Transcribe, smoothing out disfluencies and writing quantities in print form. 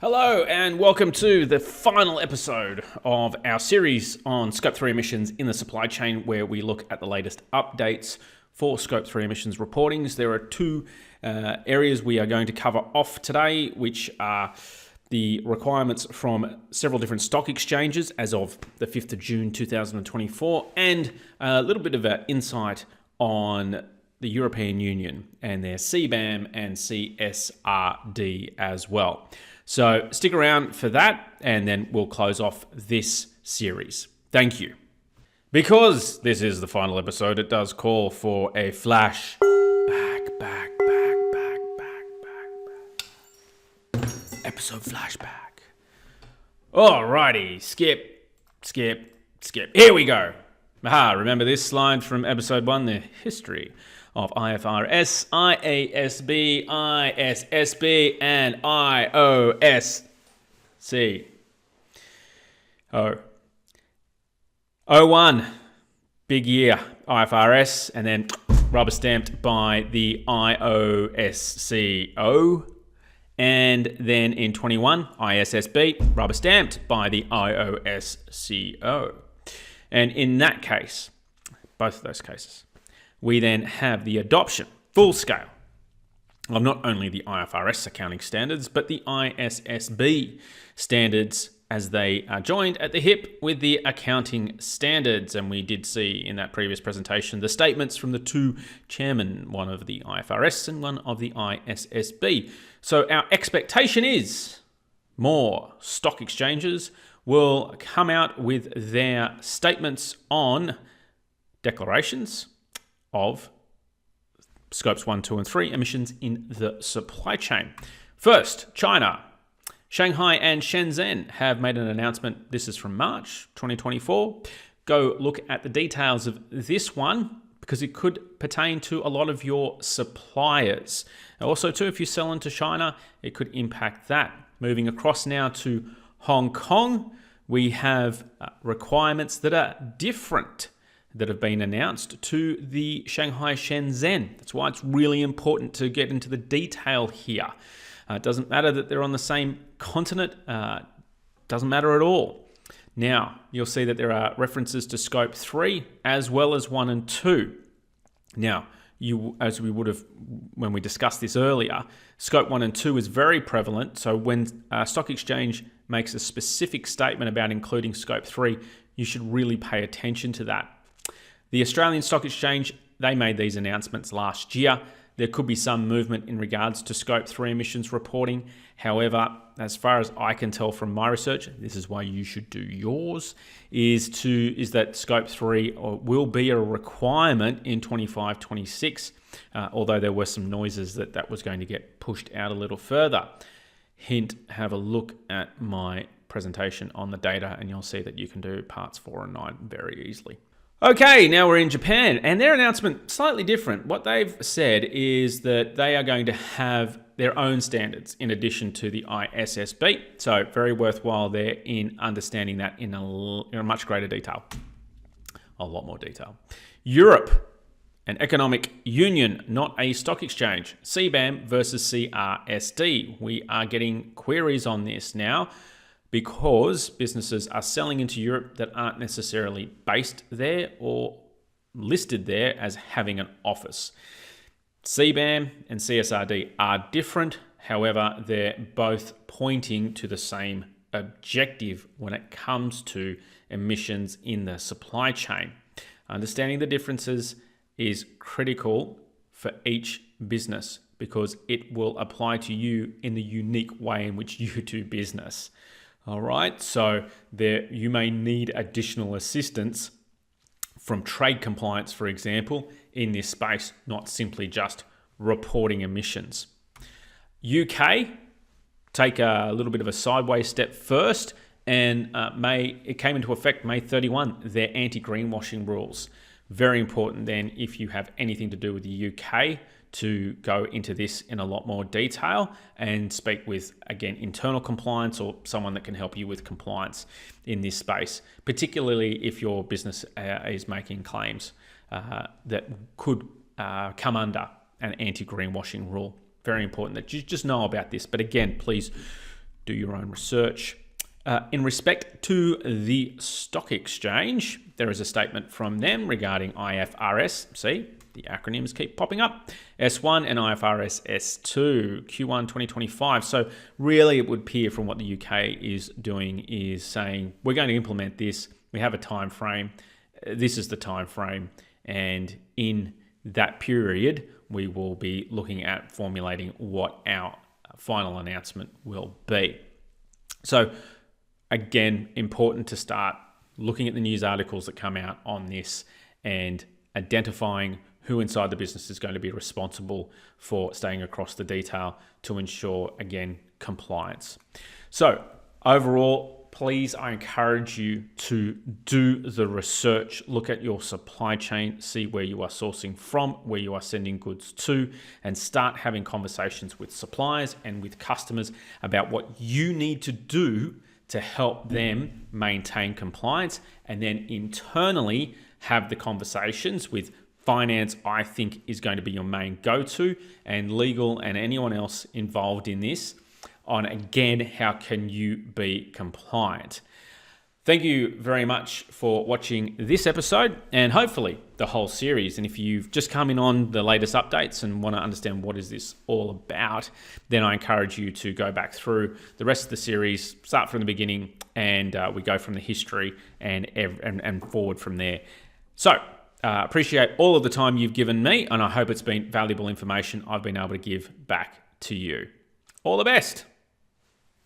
Hello and welcome to the final episode of our series on Scope 3 emissions in the supply chain, where we look at the latest updates for Scope 3 emissions reportings. There are two areas we are going to cover off today, which are the requirements from several different stock exchanges as of the 5th of June 2024, and a little bit of an insight on the European Union and their CBAM and CSRD as well. So stick around for that, and then we'll close off this series. Thank you. Because this is the final episode, it does call for a flash. Back. Episode flashback. Alrighty, skip. Here we go. Remember this slide from episode 1, the history of IFRS, IASB, ISSB, and IOSC. 01, big year, IFRS, and then rubber stamped by the IOSCO. And then in 21, ISSB, rubber stamped by the IOSCO. And in that case, both of those cases, we then have the adoption, full scale, of not only the IFRS accounting standards, but the ISSB standards as they are joined at the hip with the accounting standards. And we did see in that previous presentation the statements from the two chairmen, one of the IFRS and one of the ISSB. So our expectation is more stock exchanges will come out with their statements on declarations of scopes 1, 2, and 3 emissions in the supply chain. First, China. Shanghai and Shenzhen have made an announcement. This is from March 2024. Go look at the details of this one, because it could pertain to a lot of your suppliers. Also, too, if you sell into China, it could impact that. Moving across now to Hong Kong, we have requirements that are different that have been announced to the Shanghai Shenzhen. That's why it's really important to get into the detail here. It doesn't matter that they're on the same continent. Doesn't matter at all. Now, you'll see that there are references to Scope 3 as well as 1 and 2. Now, as we would have when we discussed this earlier, Scope 1 and 2 is very prevalent. So when a stock exchange makes a specific statement about including Scope 3, you should really pay attention to that. The Australian Stock Exchange, they made these announcements last year. There could be some movement in regards to Scope 3 emissions reporting. However, as far as I can tell from my research, this is why you should do yours, is that Scope 3 will be a requirement in 25-26, although there were some noises that was going to get pushed out a little further. Hint, have a look at my presentation on the data and you'll see that you can do parts 4 and 9 very easily. Okay, now we're in Japan, and their announcement slightly different. What they've said is that they are going to have their own standards in addition to the ISSB. So very worthwhile there in understanding that in a much greater detail, a lot more detail. Europe, an economic union, not a stock exchange. CBAM versus CRSD. We are getting queries on this now, because businesses are selling into Europe that aren't necessarily based there or listed there as having an office. CBAM and CSRD are different. However, they're both pointing to the same objective when it comes to emissions in the supply chain. Understanding the differences is critical for each business, because it will apply to you in the unique way in which you do business. All right, so you may need additional assistance from trade compliance, for example, in this space, not simply just reporting emissions. UK, take a little bit of a sideways step first, and it came into effect May 31, their anti-greenwashing rules. Very important then, if you have anything to do with the UK, to go into this in a lot more detail and speak with, again, internal compliance or someone that can help you with compliance in this space, particularly if your business is making claims that could come under an anti-greenwashing rule. Very important that you just know about this. But again, please do your own research. In respect to the stock exchange, there is a statement from them regarding IFRS. See, the acronyms keep popping up. S1 and IFRS S2, Q1 2025. So really it would appear from what the UK is doing is saying, we're going to implement this. We have a time frame. This is the time frame. And in that period, we will be looking at formulating what our final announcement will be. So again, important to start looking at the news articles that come out on this and identifying who inside the business is going to be responsible for staying across the detail to ensure, again, compliance. So overall, please, I encourage you to do the research, look at your supply chain, see where you are sourcing from, where you are sending goods to, and start having conversations with suppliers and with customers about what you need to do to help them maintain compliance, and then internally have the conversations with finance. I think is going to be your main go-to, and legal and anyone else involved in this on, again, how can you be compliant. Thank you very much for watching this episode and hopefully the whole series. And if you've just come in on the latest updates and want to understand what is this all about, then I encourage you to go back through the rest of the series, start from the beginning, and we go from the history and forward from there. So appreciate all of the time you've given me, and I hope it's been valuable information I've been able to give back to you. All the best.